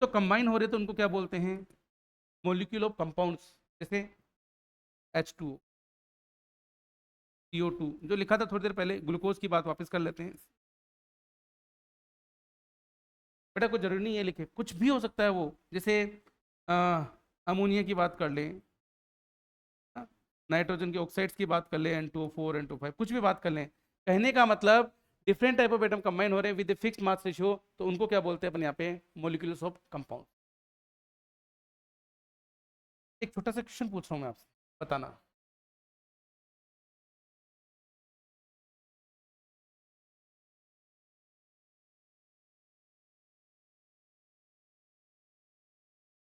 तो कंबाइन हो रहे तो उनको क्या बोलते हैं? Molecule of compounds. जैसे H2O, CO2 जो लिखा था थोड़ी देर पहले, ग्लूकोज की बात वापस कर लेते हैं। बेटा कोई जरूरी नहीं है लिखे, कुछ भी हो सकता है वो, जैसे अमोनिया की बात कर लें, नाइट्रोजन के ऑक्साइड्स की बात कर लें, N2O4 N2O5, कुछ भी बात कर लें। कहने का मतलब different type of atom combine हो रहे हैं विद फिक्स्ड मास रेशियो, तो उनको क्या बोलते हैं अपन यहाँ पे, मोलिक्यूल्स ऑफ कंपाउंड। एक छोटा सा क्वेश्चन पूछ रहा हूँ मैं आपसे, बताना।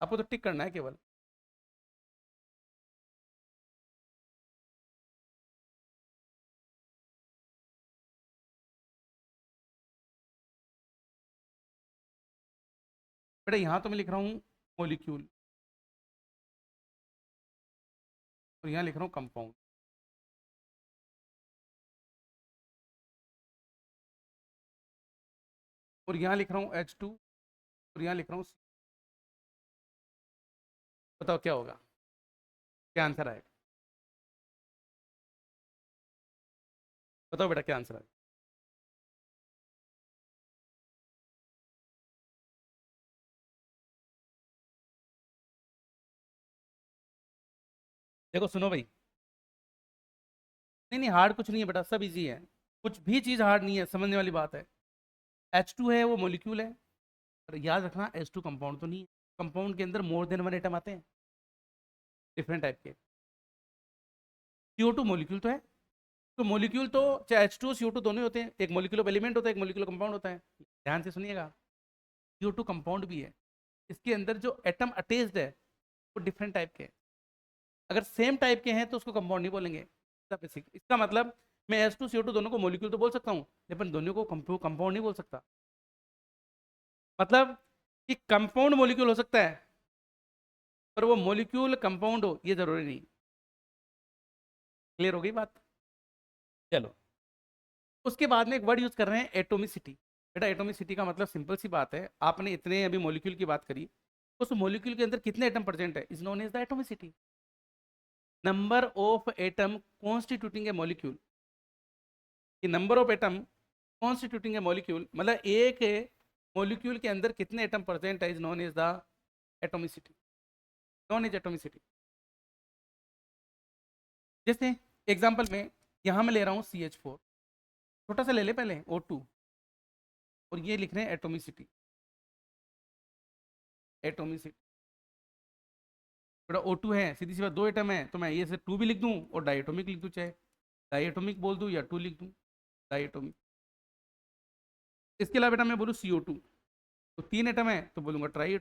आपको तो टिक करना है केवल। बेटा यहाँ तो मैं लिख रहा हूँ मोलिक्यूल, और यहाँ लिख रहा हूँ कंपाउंड। और यहाँ लिख रहा हूँ H2, और यहाँ लिख रहा हूँ C। बताओ क्या होगा, क्या आंसर आएगा? बताओ बेटा क्या आंसर आएगा? देखो सुनो भाई, नहीं नहीं हार्ड कुछ नहीं है बेटा, सब इजी है। कुछ भी चीज़ हार्ड नहीं है, समझने वाली बात है। H2 है वो मोलिक्यूल है, पर याद रखना H2 कंपाउंड तो नहीं है। कंपाउंड के अंदर मोर देन वन एटम आते हैं, डिफरेंट टाइप के। CO2 मोलिक्यूल तो है, तो मोलिक्यूल तो चाहे H2 CO2 दोनों ही होते हैं, एक मोलिक्यूल ऑफ एलिमेंट होता है, एक मोलिक्यूल कंपाउंड होता है। ध्यान से सुनिएगा, CO2 कंपाउंड भी है, इसके अंदर जो एटम अटैच्ड है वो डिफरेंट टाइप के हैं। अगर सेम टाइप के हैं तो उसको कंपाउंड नहीं बोलेंगे। बेसिक इसका मतलब, मैं H2 CO2 दोनों को मोलिक्यूल तो बोल सकता हूँ, लेकिन दोनों को कंपाउंड नहीं बोल सकता। मतलब कि कंपाउंड मोलिक्यूल हो सकता है, पर वो मोलिक्यूल कंपाउंड हो ये जरूरी नहीं। क्लियर हो गई बात? चलो, उसके बाद में एक वर्ड यूज कर रहे हैं एटोमिसिटी। बेटा एटोमिसिटी का मतलब सिंपल सी बात है, आपने इतने अभी मॉलिक्यूल की बात करी, उस मॉलिक्यूल के अंदर कितने एटम प्रेजेंट है is known as the atomicity. Number of atom constituting a molecule, कि number of atom constituting a molecule, मतलब एक मॉलिक्यूल के अंदर कितने एटम प्रेजेंट है is known as the atomicity, known as atomicity. जैसे एग्जांपल में यहाँ मैं ले रहा हूँ CH4, छोटा सा ले ले पहले O2, और ये लिख रहे हैं एटोमिसिटी, एटोमिसिटी। थोड़ा O2 है, सीधी सी बात, दो एटम है, तो मैं ये से 2 भी लिख दूं और डाइएटोमिक लिख दूं, चाहे डाइएटोमिक बोल दूं या 2 लिख दूं, डाइएटोमिक। इसके अलावा बेटा मैं बोलूँ CO2, तो 3 एटम है तो बोलूंगा ट्राई।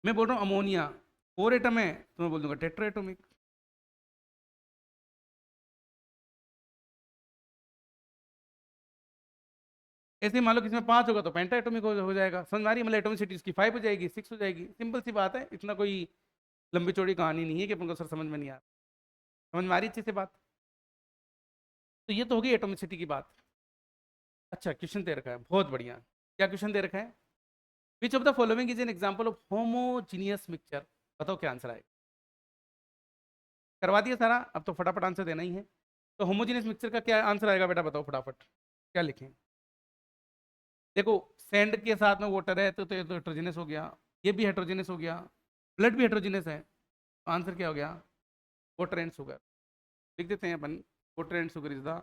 मैं बोल रहा हूँ अमोनिया, 4 एटम है तो मैं बोल दूंगा टेट्राएटोमिक। ऐसे मान लो किसी में 5 होगा तो पेंटाएटोमिक हो जाएगा। समझ में आ रही है? मतलब एटोमिसिटी इसकी 5 हो जाएगी, 6 हो जाएगी, सिंपल सी बात है, इतना कोई लंबी चौड़ी कहानी नहीं है कि अपन को सर समझ में नहीं आ रहा। समझ में आ रही है अच्छे से बात? तो ये तो होगी एटोमिसिटी की बात। अच्छा क्वेश्चन दे रखा है, बहुत बढ़िया। क्या क्वेश्चन दे रखा है? विच of the following is an example of homogeneous mixture. बताओ क्या आंसर आएगा? करवा दिया सारा, अब तो फटाफट आंसर देना ही है। तो होमोजीनियस मिक्सचर का क्या आंसर आएगा बेटा, बताओ फटाफट क्या लिखें। देखो सैंड के साथ में वाटर है तो ये तो हेट्रोजीनियस हो गया, ये भी हेट्रोजीनियस हो गया, ब्लड भी हेट्रोजीनियस है, तो आंसर क्या हो गया? Water and sugar. लिख देते हैं अपन, water and sugar is the.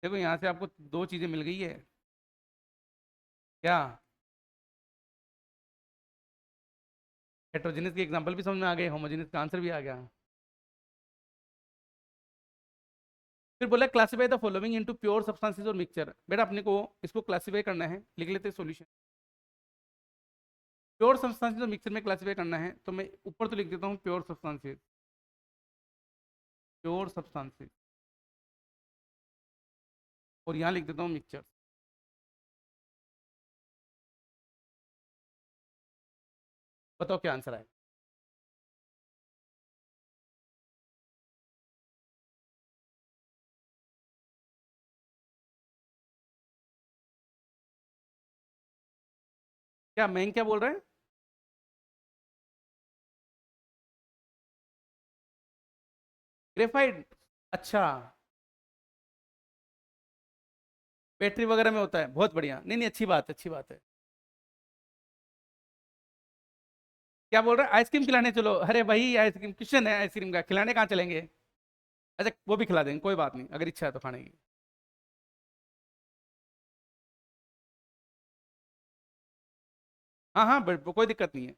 देखो यहाँ से आपको दो चीजें मिल गई है, क्या? हेट्रोजीनियस के एग्जांपल भी समझ में आ गए, होमोजीनियस का आंसर भी आ गया। फिर बोला classify the following into pure substances और मिक्सचर। बेटा अपने को इसको क्लासीफाई करना है, लिख लेते हैं सॉल्यूशन। प्योर सब्सटेंसेस और मिक्सचर में क्लासीफाई करना है, तो मैं ऊपर तो लिख देता हूँ प्योर सब्सटेंसेस, प्योर सब्सटेंसेस, और यहाँ लिख देता हूँ मिक्सचर। बताओ क्या आंसर आएगा? क्या मैं क्या बोल रहे हैं? ग्रेफाइट, अच्छा, बैटरी वगैरह में होता है, बहुत बढ़िया, नहीं नहीं अच्छी बात है, अच्छी बात है। क्या बोल रहे हैं, आइसक्रीम खिलाने चलो, अरे भाई आइसक्रीम क्वेश्चन है आइसक्रीम का, खिलाने कहाँ चलेंगे? अच्छा वो भी खिला देंगे, कोई बात नहीं, अगर इच्छा है तो खाने की। हाँ हाँ कोई दिक्कत नहीं है।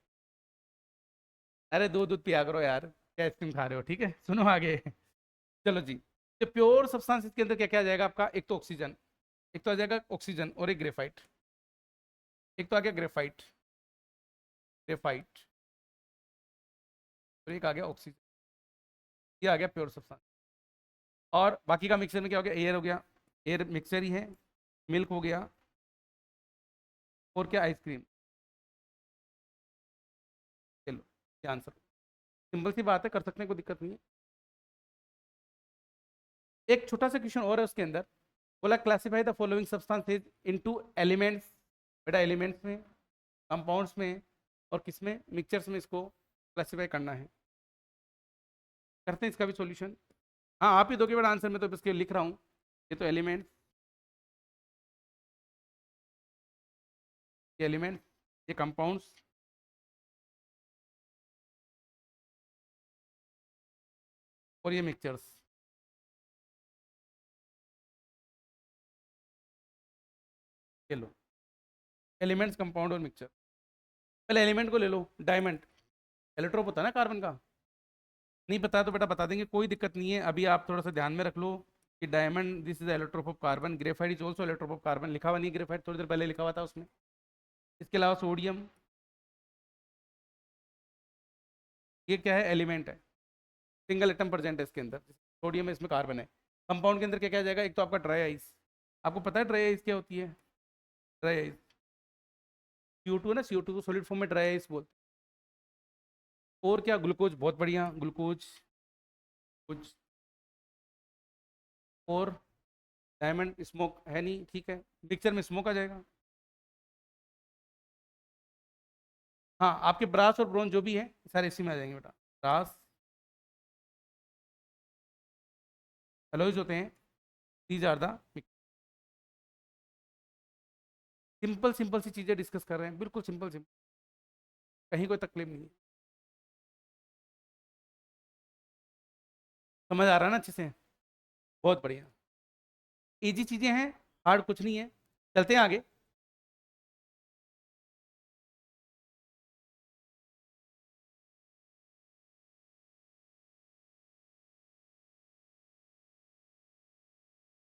अरे दूध दूध पिया करो यार, क्या आइसक्रीम खा रहे हो, ठीक है सुनो आगे। चलो जी, तो प्योर सब्सटेंस के अंदर क्या क्या आ जाएगा आपका, एक तो ऑक्सीजन, एक तो आ जाएगा ऑक्सीजन और एक ग्रेफाइट, एक तो आ गया ग्रेफाइट, ग्रेफाइट, और एक आ गया ऑक्सीजन, ये आ गया प्योर सब्सटेंस। और बाकी का मिक्सर में क्या हो गया, एयर हो गया, एयर मिक्सर ही है, मिल्क हो गया, और क्या आइसक्रीम। चलो ये आंसर, सिंपल सी बात है, कर सकते हैं, कोई दिक्कत नहीं है। एक छोटा सा क्वेश्चन और है उसके अंदर, बोला classify the following substances into elements, बेटा एलिमेंट्स में, कंपाउंड्स में, और किस में, मिक्सचर्स में इसको क्लासिफाई करना है। करते हैं इसका भी सॉल्यूशन। हाँ आप ही दोगे बेटा आंसर, में तो इसके लिख रहा हूँ, ये तो एलिमेंट्स, ये एलिमेंट्स, ये कंपाउंड्स, और ये मिक्सचर्स। ये लो, एलिमेंट्स कंपाउंड और मिक्सचर। पहले एलिमेंट को ले लो, डायमंड, एलोट्रोप होता है ना कार्बन का, नहीं पता तो बेटा बता देंगे, कोई दिक्कत नहीं है, अभी आप थोड़ा सा ध्यान में रख लो कि diamond this is allotrope of carbon, graphite is also allotrope of carbon, लिखा हुआ नहीं ग्रेफाइट, थोड़ी देर पहले लिखा हुआ था उसमें। इसके अलावा सोडियम, ये क्या है, एलिमेंट है, सिंगल एटम प्रेजेंट है इसके अंदर, सोडियम है, इसमें कार्बन है। कंपाउंड के अंदर क्या क्या आ जाएगा, एक तो आपका ड्राई आइस, आपको पता है ड्राई आइस क्या होती है, ड्राई आइस, CO2 है ना, CO2 को सॉलिड फॉर्म में ड्राई आइस बोलते हैं। और क्या, ग्लूकोज, बहुत बढ़िया ग्लूकोज, कुछ और, डायमंड स्मोक है नहीं, ठीक है, मिक्सचर में स्मोक आ जाएगा। हाँ आपके ब्रास और ब्रोंज जो भी है सारे इसी में आ जाएंगे बेटा, ब्रास, एलॉयज होते हैं, these are the, simple simple सी चीज़ें डिस्कस कर रहे हैं, बिल्कुल सिंपल सिंपल, कहीं कोई तकलीफ नहीं है। समझ आ रहा है ना अच्छे से, बहुत बढ़िया, इजी चीज़ें हैं, हार्ड कुछ नहीं है। चलते हैं आगे।